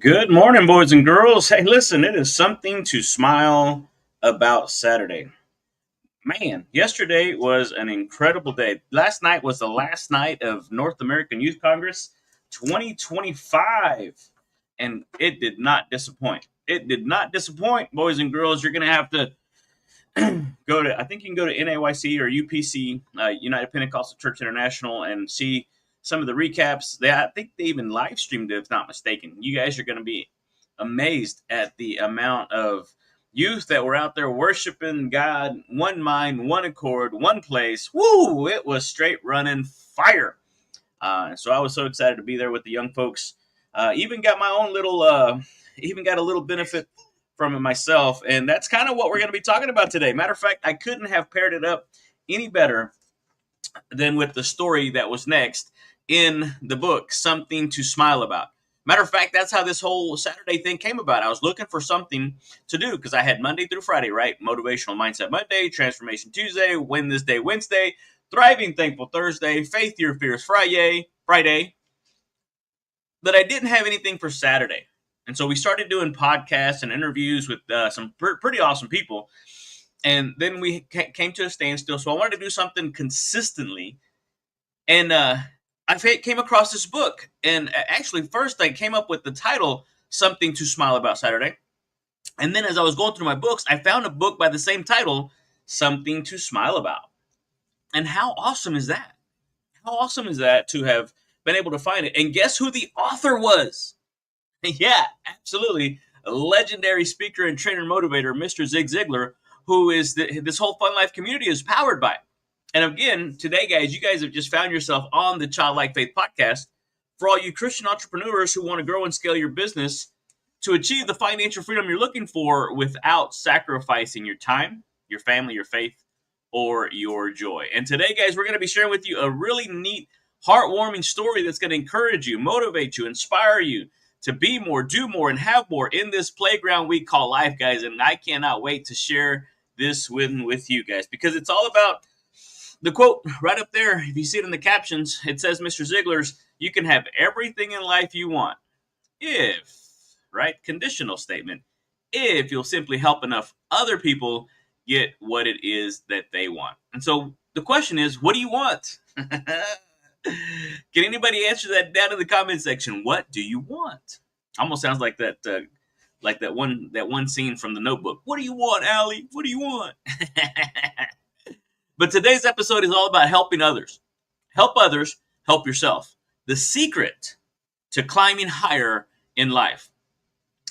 Good morning, boys and girls. Hey, listen, it is something to smile about Saturday. Man, yesterday was an incredible day. Last night was the last night of North American Youth Congress 2025, and it did not disappoint. It did not disappoint, boys and girls. You're going to have to I think you can go to NAYC or UPC, United Pentecostal Church International, and see some of the recaps. I think they even live streamed it, if not mistaken. You guys are going to be amazed at the amount of youth that were out there worshiping God, one mind, one accord, one place. Woo! It was straight running fire. So I was so excited to be there with the young folks. Even got my own little, even got a little benefit from it myself, and that's kind of what we're going to be talking about today. Matter of fact, I couldn't have paired it up any better than with the story that was next in the book, Something to Smile About. Matter of fact, that's how this whole Saturday thing came about. I was looking for something to do because I had Monday through Friday, right? Motivational Mindset Monday, Transformation Tuesday, Win This Day Wednesday, Thriving Thankful Thursday, Faith Your Fears Friday. But I didn't have anything for Saturday. And so we started doing podcasts and interviews with some pretty awesome people. And then we came to a standstill. So I wanted to do something consistently. And I came across this book. And actually, first I came up with the title, Something to Smile About Saturday. And then as I was going through my books, I found a book by the same title, Something to Smile About. And how awesome is that? How awesome is that to have been able to find it? And guess who the author was? Yeah, absolutely. A legendary speaker and trainer motivator, Mr. Zig Ziglar, who is this whole Fun Life community is powered by. And again, today, guys, you guys have just found yourself on the Childlike Faith podcast for all you Christian entrepreneurs who want to grow and scale your business to achieve the financial freedom you're looking for without sacrificing your time, your family, your faith, or your joy. And today, guys, we're going to be sharing with you a really neat, heartwarming story that's going to encourage you, motivate you, inspire you to be more, do more, and have more in this playground we call life, guys. And I cannot wait to share this with you guys because it's all about the quote right up there. If you see it in the captions, it says, Mr. Ziglar's, you can have everything in life you want if, right? Conditional statement. If you'll simply help enough other people get what it is that they want. And so the question is, what do you want? Can anybody answer that down in the comment section? What do you want? Almost sounds like that one scene from The Notebook. What do you want, Allie? What do you want? But today's episode is all about helping others. Help others, help yourself. The secret to climbing higher in life.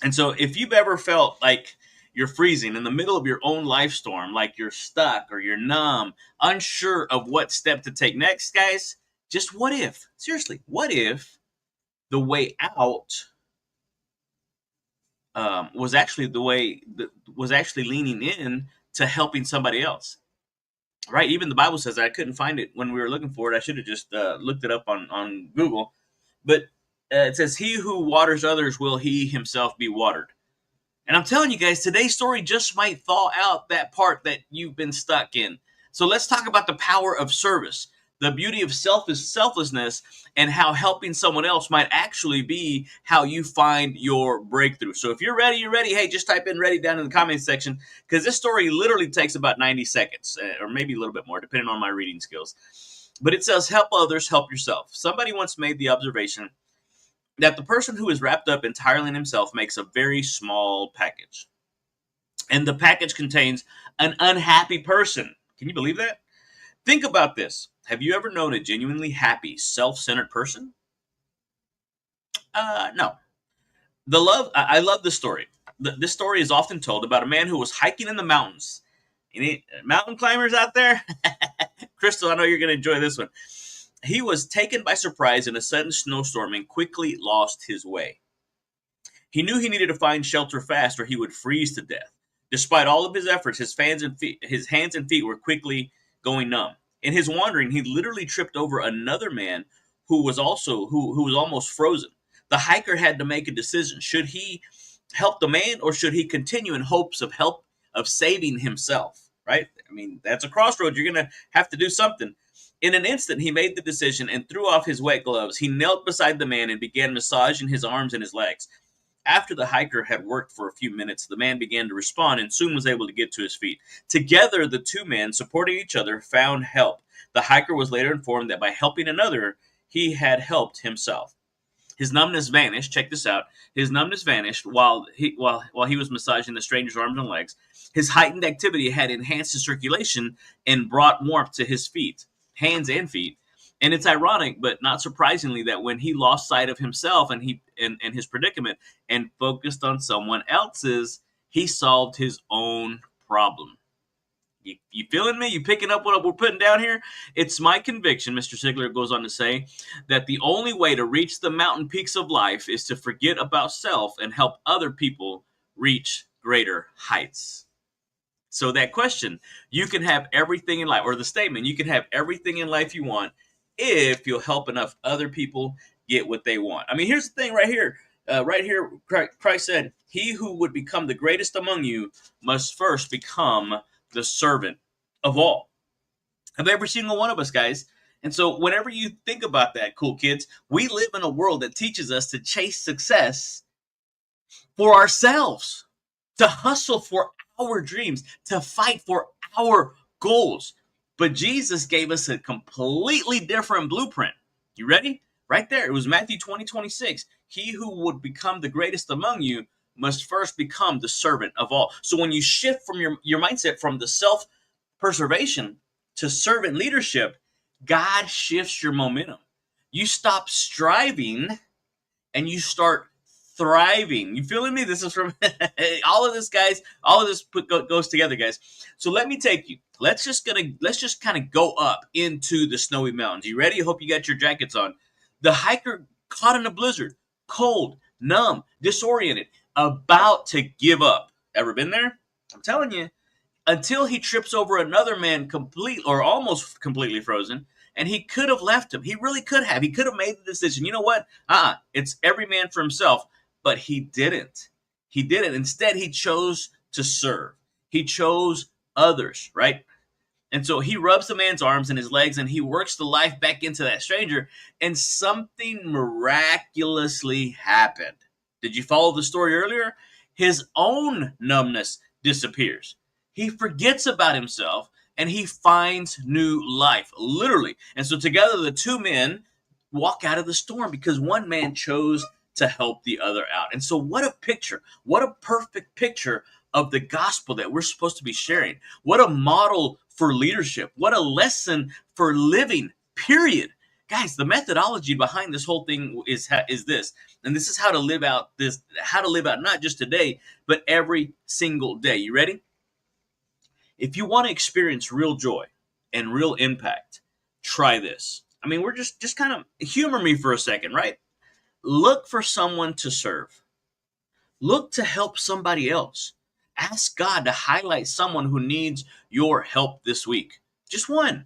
And so if you've ever felt like you're freezing in the middle of your own life storm, like you're stuck or you're numb, unsure of what step to take next, guys, just what if? Seriously, what if the way out was actually leaning in to helping somebody else? Right? Even the Bible says that. I couldn't find it when we were looking for it. I should have just looked it up on Google. But it says, "He who waters others will he himself be watered." And I'm telling you guys, today's story just might thaw out that part that you've been stuck in. So let's talk about the power of service, the beauty of selflessness, and how helping someone else might actually be how you find your breakthrough. So if you're ready, you're ready. Hey, just type in ready down in the comment section because this story literally takes about 90 seconds or maybe a little bit more, depending on my reading skills. But it says, help others, help yourself. Somebody once made the observation that the person who is wrapped up entirely in himself makes a very small package. And the package contains an unhappy person. Can you believe that? Think about this. Have you ever known a genuinely happy, self-centered person? No. I love this story. This story is often told about a man who was hiking in the mountains. Any mountain climbers out there? Crystal, I know you're going to enjoy this one. He was taken by surprise in a sudden snowstorm and quickly lost his way. He knew he needed to find shelter fast or he would freeze to death. Despite all of his efforts, his hands and feet were quickly going numb. In his wandering, he literally tripped over another man who was almost frozen. The hiker had to make a decision. Should he help the man or should he continue in hopes of saving himself? Right? I mean, that's a crossroads. You're going to have to do something. In an instant, he made the decision and threw off his wet gloves. He knelt beside the man and began massaging his arms and his legs. After the hiker had worked for a few minutes, the man began to respond and soon was able to get to his feet. Together, the two men, supporting each other, found help. The hiker was later informed that by helping another, he had helped himself. His numbness vanished. Check this out. His numbness vanished while he was massaging the stranger's arms and legs. His heightened activity had enhanced his circulation and brought warmth to his feet, hands and feet. And it's ironic, but not surprisingly, that when he lost sight of himself and his predicament and focused on someone else's, he solved his own problem. You feeling me? You picking up what we're putting down here? It's my conviction, Mr. Ziglar goes on to say, that the only way to reach the mountain peaks of life is to forget about self and help other people reach greater heights. So that question, you can have everything in life, or the statement, you can have everything in life you want if you'll help enough other people get what they want. I mean, here's the thing right here. Christ said, he who would become the greatest among you must first become the servant of all. Of every single one of us, guys. And so whenever you think about that, cool kids, we live in a world that teaches us to chase success for ourselves, to hustle for our dreams, to fight for our goals. But Jesus gave us a completely different blueprint. You ready? Right there. It was Matthew 20:26. He who would become the greatest among you must first become the servant of all. So when you shift from your mindset from the self-preservation to servant leadership, God shifts your momentum. You stop striving and you start thriving. You feeling me? This is from all of this, guys. All of this goes together, guys. So let me take you. Let's just kind of go up into the snowy mountains. You ready? I hope you got your jackets on. The hiker caught in a blizzard, cold, numb, disoriented, about to give up. Ever been there? I'm telling you. Until he trips over another man complete or almost completely frozen, and he could have left him. He really could have. He could have made the decision. You know what? It's every man for himself. But he didn't. He didn't. Instead, he chose to serve. He chose others, right? And so he rubs the man's arms and his legs and he works the life back into that stranger, and something miraculously happened. Did you follow the story earlier? His own numbness disappears. He forgets about himself and he finds new life, literally. And so together the two men walk out of the storm because one man chose to help the other out. And so what a picture, what a perfect picture of the gospel that we're supposed to be sharing. What a model for leadership. What a lesson for living, period. Guys, the methodology behind this whole thing is this. And this is how to live out not just today, but every single day. You ready? If you want to experience real joy and real impact, try this. I mean, we're just kind of humor me for a second, right? Look for someone to serve. Look to help somebody else. Ask God to highlight someone who needs your help this week. Just one.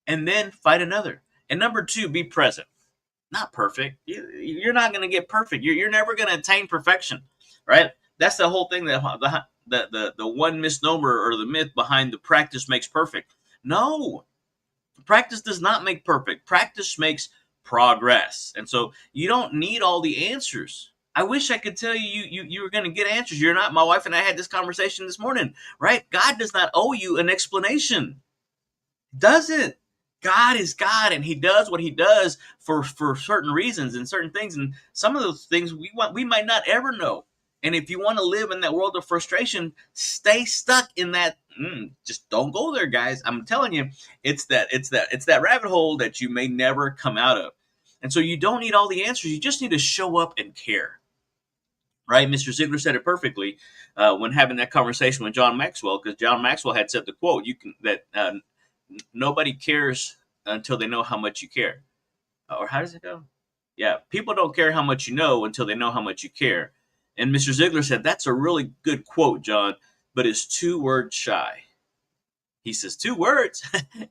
And then find another. And number two, be present. Not perfect. You're not going to get perfect. You're never going to attain perfection, right? That's the whole thing, that the one misnomer or the myth behind the practice makes perfect. No, practice does not make perfect. Practice makes progress. And so you don't need all the answers. I wish I could tell you were going to get answers. You're not. My wife and I had this conversation this morning, right? God does not owe you an explanation. Doesn't. God is God, and he does what he does for certain reasons and certain things. And some of those things we might not ever know. And if you want to live in that world of frustration, stay stuck in that. Just don't go there, guys. I'm telling you, it's that rabbit hole that you may never come out of. And so you don't need all the answers. You just need to show up and care. Right? Mr. Ziglar said it perfectly when having that conversation with John Maxwell, because John Maxwell had said the quote, nobody cares until they know how much you care. Or how does it go? Yeah, people don't care how much you know until they know how much you care. And Mr. Ziglar said, that's a really good quote, John, but it's 2 words shy. He says, 2 words?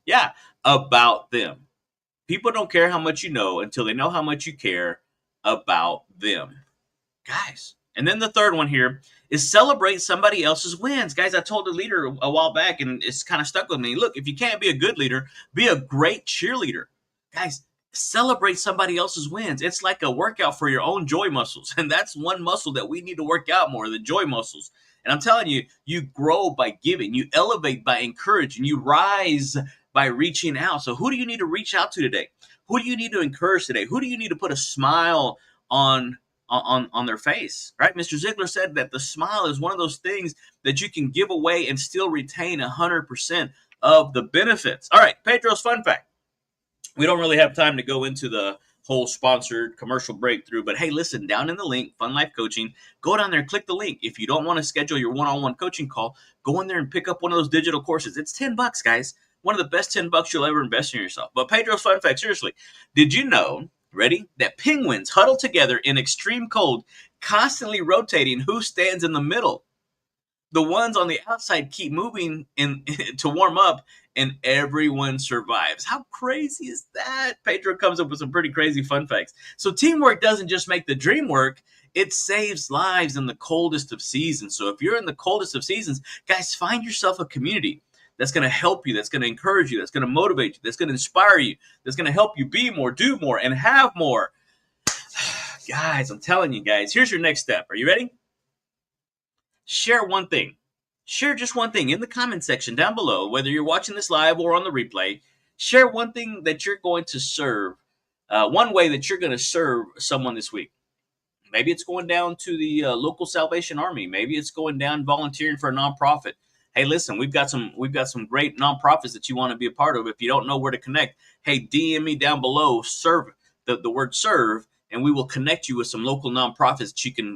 Yeah, about them. People don't care how much you know until they know how much you care about them. Guys. And then the third one here is celebrate somebody else's wins. Guys, I told a leader a while back, and it's kind of stuck with me. Look, if you can't be a good leader, be a great cheerleader. Guys, Celebrate somebody else's wins. It's like a workout for your own joy muscles. And that's one muscle that we need to work out more, the joy muscles. And I'm telling you, you grow by giving, you elevate by encouraging, you rise by reaching out. So who do you need to reach out to today? Who do you need to encourage today? Who do you need to put a smile on their face? Right? Mr. Ziglar said that the smile is one of those things that you can give away and still retain 100% of the benefits. All right, Pedro's fun fact. We don't really have time to go into the whole sponsored commercial breakthrough, but hey, listen, down in the link, Fun Life Coaching, go down there and click the link. If you don't want to schedule your one-on-one coaching call, go in there and pick up one of those digital courses. It's $10, guys. One of the best $10 you'll ever invest in yourself. But Pedro's fun fact, seriously, did you know, ready, that penguins huddle together in extreme cold, constantly rotating who stands in the middle? The ones on the outside keep moving to warm up, and everyone survives. How crazy is that? Pedro comes up with some pretty crazy fun facts. So teamwork doesn't just make the dream work, it saves lives in the coldest of seasons. So if you're in the coldest of seasons, guys, find yourself a community that's going to help you, that's going to encourage you, that's going to motivate you, that's going to inspire you, that's going to help you be more, do more, and have more. Guys, I'm telling you guys, here's your next step. Are you ready? Share one thing. Share just one thing in the comment section down below, whether you're watching this live or on the replay. Share one thing that you're going to serve, one way that you're going to serve someone this week. Maybe it's going down to the local Salvation Army. Maybe it's going down volunteering for a nonprofit. Hey, listen, we've got some great nonprofits that you want to be a part of. If you don't know where to connect, hey, DM me down below, serve the word serve, and we will connect you with some local nonprofits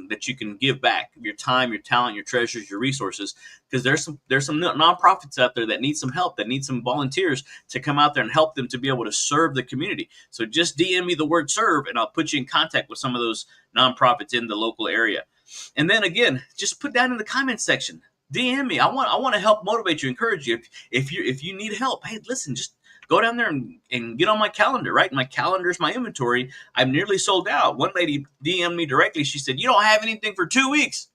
that you can give back your time, your talent, your treasures, your resources. Because there's some nonprofits out there that need some help, that need some volunteers to come out there and help them to be able to serve the community. So just DM me the word serve, and I'll put you in contact with some of those nonprofits in the local area. And then again, just put down in the comments section, DM me. I want to help motivate you, encourage you. If you need help, hey, listen, just go down there and get on my calendar, right? My calendar is my inventory. I'm nearly sold out. One lady DM'd me directly. She said, you don't have anything for 2 weeks.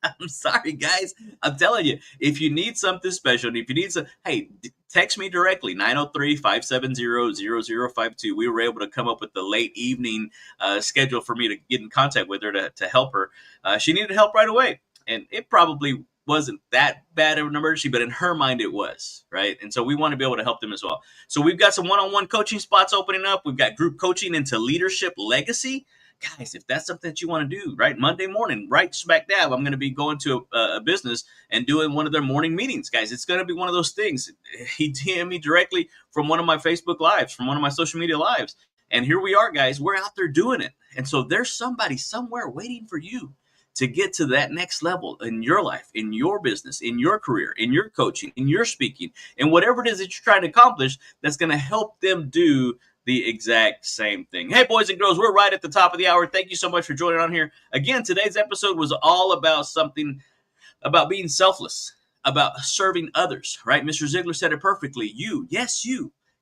I'm sorry, guys. I'm telling you, if you need something special, if you need some, hey, text me directly, 903-570-0052. We were able to come up with the late evening schedule for me to get in contact with her to help her. She needed help right away. And it probably wasn't that bad of an emergency, but in her mind it was, right? And so we want to be able to help them as well. So we've got some one-on-one coaching spots opening up. We've got group coaching into leadership legacy. Guys, if that's something that you want to do, right? Monday morning, right smack dab, I'm going to be going to a business and doing one of their morning meetings. Guys, it's going to be one of those things. He DM'd me directly from one of my Facebook lives, from one of my social media lives. And here we are, guys. We're out there doing it. And so there's somebody somewhere waiting for you to get to that next level in your life, in your business, in your career, in your coaching, in your speaking, and whatever it is that you're trying to accomplish, that's going to help them do the exact same thing. Hey, boys and girls, we're right at the top of the hour. Thank you so much for joining on here. Again, today's episode was all about something about being selfless, about serving others, right? Mr. Ziglar said it perfectly. You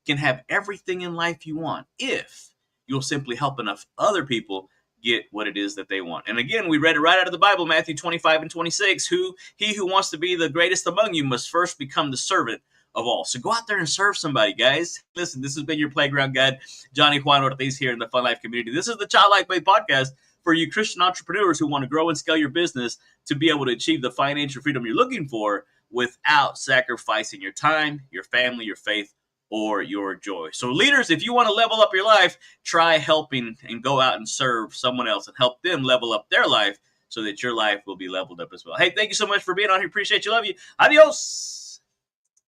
can have everything in life you want if you'll simply help enough other people get what it is that they want. And again, we read it right out of the Bible, Matthew 25:26. He who wants to be the greatest among you must first become the servant of all. So go out there and serve somebody, guys. Listen, this has been your playground guide, Johnny Juan Ortiz here in the Fun Life community. This is the Childlike Faith podcast for you Christian entrepreneurs who want to grow and scale your business to be able to achieve the financial freedom you're looking for without sacrificing your time, your family, your faith, or your joy. So leaders, if you want to level up your life, try helping and go out and serve someone else and help them level up their life so that your life will be leveled up as well. Hey, thank you so much for being on here. Appreciate you. Love you. Adios.